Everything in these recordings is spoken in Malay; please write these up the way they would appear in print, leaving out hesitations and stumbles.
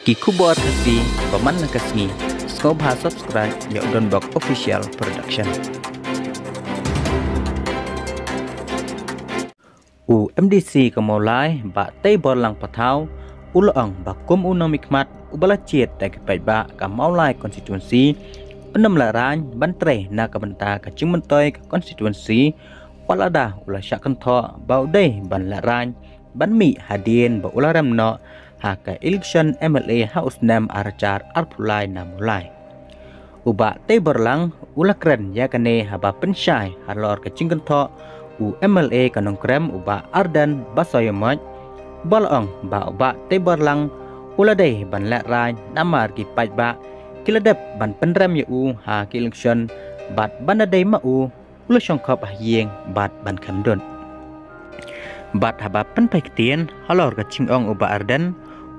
Kikubor hati paman nakasngi Skoba subscribe ya Udon Bok Official Production. UMDC kemulai bak tei borlang patau ulang bakum unang mikmat ubala ciet tak baik bak kemaulai konstituensi enam larang bantre na kabenta kacing mentoy konstituensi walada ulah syak kentho bau dei ban larang ban mi hadien ba ulah remno haka election MLA House Nam Arcar Arpulai Namulai Uba tei berlang ulah keren ya kane haba pensyai halor kacing kentho u MLA kanong krem uba Ardan Basoyomot balong ba uba tei berlang ulah dei ban lek rai namar ki pai ba kiladep ban penrem ya u ha ki election bat ban dei ma u ulah syongkop yeng bat ban kamdon bat haba pen pai ketien halor kacing ong uba Ardan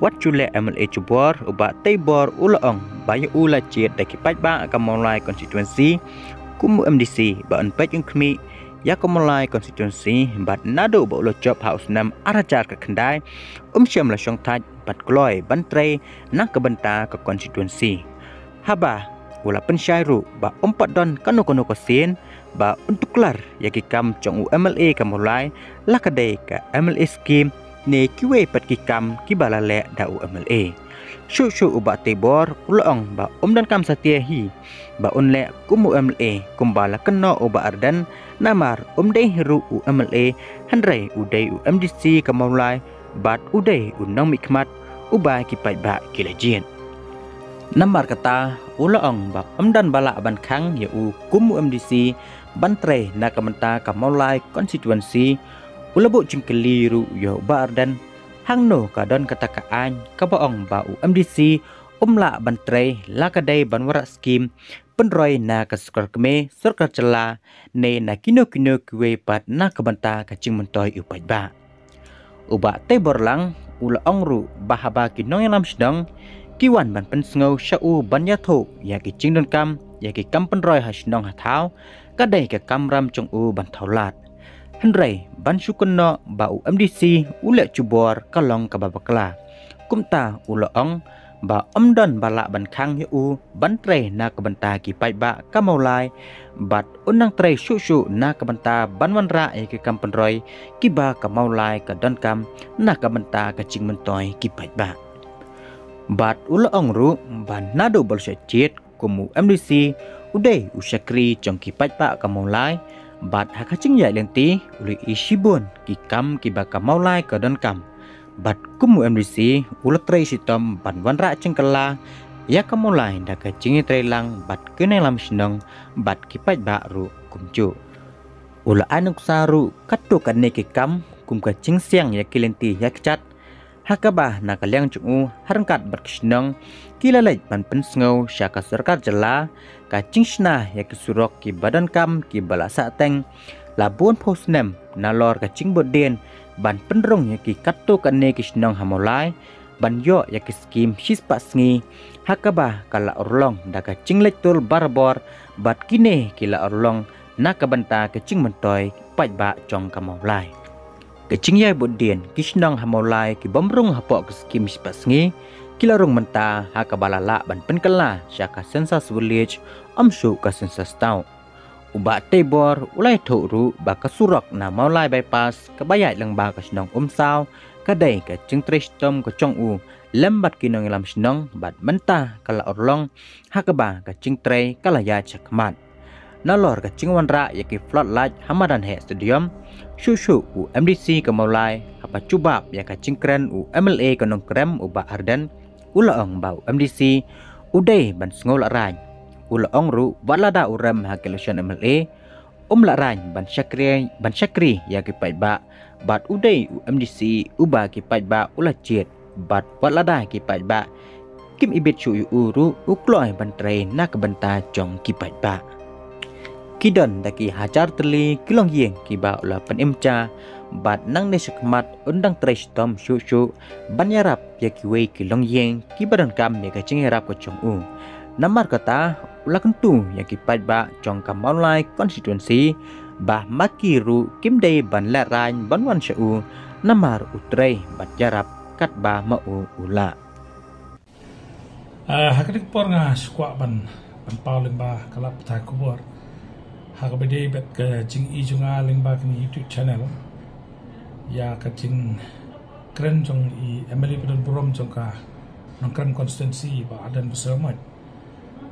wat chule MLA Cubor uba Tebor ulaong bayu ula ciet daki pajba kamulai konstituensi kumu MDC ba unpet yung kmi ya kamulai konstituensi bat nado ba ulo job house nam arajar ke kendai syam la syong taj bat kloy bantre nak kebenta ke konstituensi haba ula pensyairu ba empat don kanu kosin ba untuk kelar ya kikam cong MLA kamulai lakadai ke MLA scheme ne kiwe pat kikam kibala le da UMLA syu uba Tebor ulang ba dan kam satia hi ba unle kum UMLA kumbala kena uba Ardan namar dei ru UMLA handrai udai UMDC kamaulai bat udai unang mikmat uba kipai ba kilajien namar kata ulang ba dan bala ban khang ya kum UMDC bantre na kamenta kamaulai konstituensi Ulabu cingkeliru yo Ardan hangno kadon katakaan kabaong ba UMDC umla bantre lakadai banwara skim penroy na kasukar keme surkar cela ne na kino kwe pat na kabanta kacing mentoy upaj ba uba Tebor lang ula ongru bahaba kinong yang sedang kiwan ban pensngau syau ban yathok ya ki cingdon kam ya ki kam penroy hasnong hathau kadai ke kamram chung ban thaulat Hendrai ban syukunno ba UMDC ulek Cubor kalong kababakla kumta ulaong ba omdon bala ban khang yu ban tre na kabenta ki pai ba kamaulai bat unang tre syu na kabenta ban wanra ki kampen roy ki ba kamaulai ka don kam na kabenta ka cing mentoy ki pai ba bat ulaong ru ban nado bal syet kumu MDC udai usyakri jong ki pai ba kamaulai bat hakacing ya lenti uli isibun ki kam ki baka maulai ke don kam bat kumu MDC ulat trai sitom ban wanra cengkela ya kamulai da kacing trai lang bat kene lam sinong bat ki pai ba ru kumju ula anuk saru katu kanne ki kam kum kacing siang ya kilenti ya kecat hakabah na kalyang jungu harangkat berkesenong kilalai ban pensngau syaka serkar jela kacing sna ya kesurok ki badan kam ki bala sateng labun posnem nalor kacing bodien ban penrong ya ki katto kanne ki senong hamolai ban yo ya ki skim sispa sngi hakabah kala orlong da kacing lektul barbor bat kine kila orlong na kabanta kacing mentoy pajba jong kamolai kacing yai bodien kisnong hamolai ki bomrung hapok skim spasngi kilarung menta hakabalala ban penkela syaka sensas village amsu ka sensas tau uba Tebor ulai thuru ba kasurok na maulai bypass kabayai lang ba kasnong saw kadai ka cingtres tom ka chong u lembat kinong lam snong bat menta kala orlong hakaba ka cingtre kala ya chakmat nalor ka cingwanra yaki floodlight hamadan he stadium syu u MDC ka maulai apa cubab ya ka cingkren u MLA kanong krem uba Ardan ulaong bau MDC udai ban sngol raj ulaong ru walada uram hakelusion MLA laraj ban syakri ya ki pai ba bat udai MDC uba ki pai ba ula ciet bat walada ki pai ba kim ibet chu uru ukloy ban tre na kabenta jong ki pai ba kidon daki hajar teli kilong yeng ki ba ula penimca bat nang ne sekmat undang tres tom syu banyarap ya kiwe kilong yeng ki badan kam ya kacing harap ko chong u namar kata ula kentu ya ki pai ba jong kamaulai konstituensi bah makiru kim dei ban la rain ban wan syu namar utrei bat jarap kat ba ma ula Hakadik por nga squat ban pau limba kalap ta kubor. Hakabede bet ke jing I junga limba kini YouTube channel. Ya ka jing keren jong I Emily Pedon Burom jong ka nongkrem konstituensi ba adan bersama.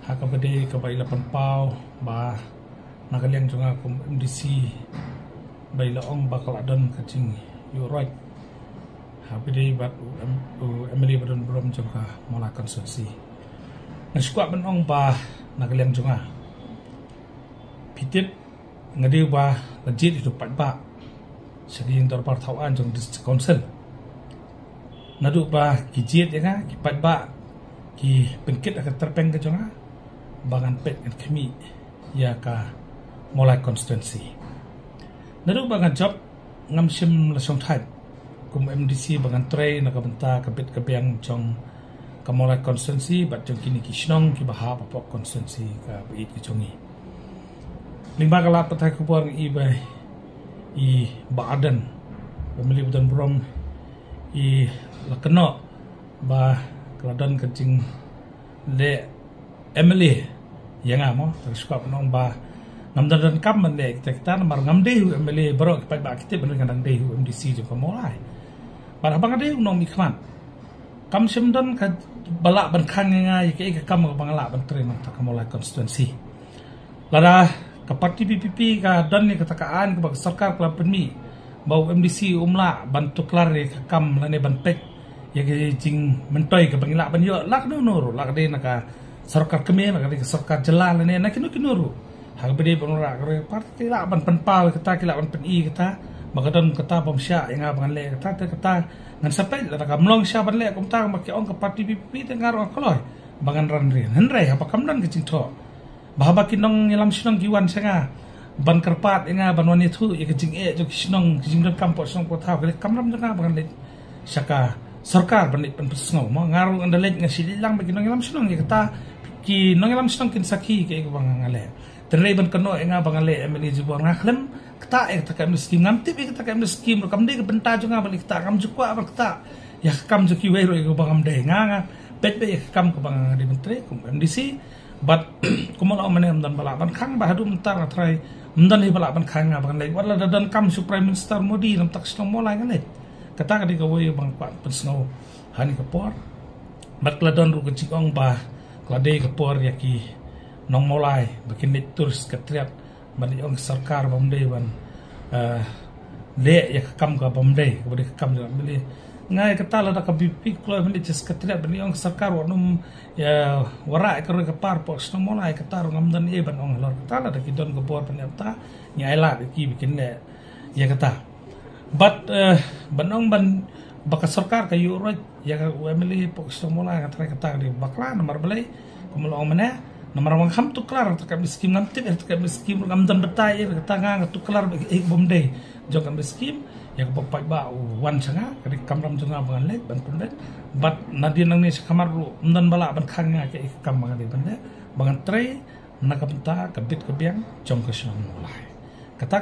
Hakabede ka ba ilapan pau ba nakaliang junga kum MDC ba ilaong bakal adan ka jing you right. Habis bat Emily Pedon Burom jong ka mola konstituensi. Ngaskuat benong ba nakaliang junga. Pitit ngadi ba legit itu pat ba. Segi yang terpar tauan jong district council. Nadu ba kijit ya nga ki pat ba ki pengkit akan terpeng ke jonga bangan pet and kemi ya ka molai konstituensi. Nadu ba job ngam sim lasong type kum MDC bangan tray nakabenta kapit kapiang jong kamolai konstituensi bat jong kini kisnong ki bahap apok konstituensi ka bait ki jongi. Lingba kala patai kubor I baadan Emily Pedon Burom I lakeno ba keladan kencing le Emily yang amo terus kau nong ba ngamdan dan kam le kita namar ngamde Emily bro kita ba kita bener kan deh MDC jong kamolai. Pada bang ade nong mikman kam simdan ka balak ban khang nga ke kam ka bangala ban terima ta kamolai konstituensi. Lada ka parti PPP ka dan ni katakaan ka sarkar kala penmi bau MDC umla ban tuklar ka kam lane ban pek ya ke jing mentoy ka bangila ban yo lak no nuru lak de naka sarkar keme naka de sarkar jelal lane nak kinuru ha bede banura ka parti la ban penpau kata kila ban peni kata magadon kata bomsya yang abang le kata ngan sampai la ka mlong sya ban le kum ta mak ong ka parti PPP tengar ong koloi bangan ran rin henrei apa kamdan ke cingtho bahaba kinong ngelam sinong giwan sanga ban kerpat inga ban wani thu ya ke jing jo sinong jing dan kampot sinong ko tha ke kamram janga bangan le saka sarkar ban pan pesngau ma ngaru andalej ngasilang bagi nong ngelam sinong ya kata ki nong ngelam sinong kin saki ke bangan ngale terlei ban keno inga bangan le MLA jibor ngaklem kata kata miskin ngamtip kata miskin kam de ke benta janga balik kata kam jukwa ba kata ya kam juki wero ko bangam de nganga bet kam ko bang di menteri kum MDC but kumala manem dan balaban khang ba hadu mentar atrai mendan hi balaban khang nga bang lai wala dan kam su prime minister Modi nam tak sno mola ngale kata ka di ka woy bang pa pesno hani ka por bat ladon ru ka cikong ba klade ka por yaki nong molai bakin tur sekretariat bani ong sarkar bamde ban le ya kam ka bamde bodi kam ja beli ngai kata la ka BP klo bani sekretariat bani ong sarkar wanum ya wara ka ka par pos no molai kata ngam dan e ban ong lor kata la ki don ka por panyata nyai la ki bikin le ya kata but banong ban baka sarkar ka yuro ya ka family pos no molai kata di bakla nomor belai kumulong mana nomor wang ham tuklar tak miskin ngamtip tak miskin ngamdan betai kata nga tuklar bomde jong kam miskin ya ko pai ba wan sanga kadi kamram junga bangan le ban pundet bat nadin nang ni kamar ru ndan bala ban khang nga ke kam bangan de bande bangan tre nakapenta kabit kabiang jong ka mulai kata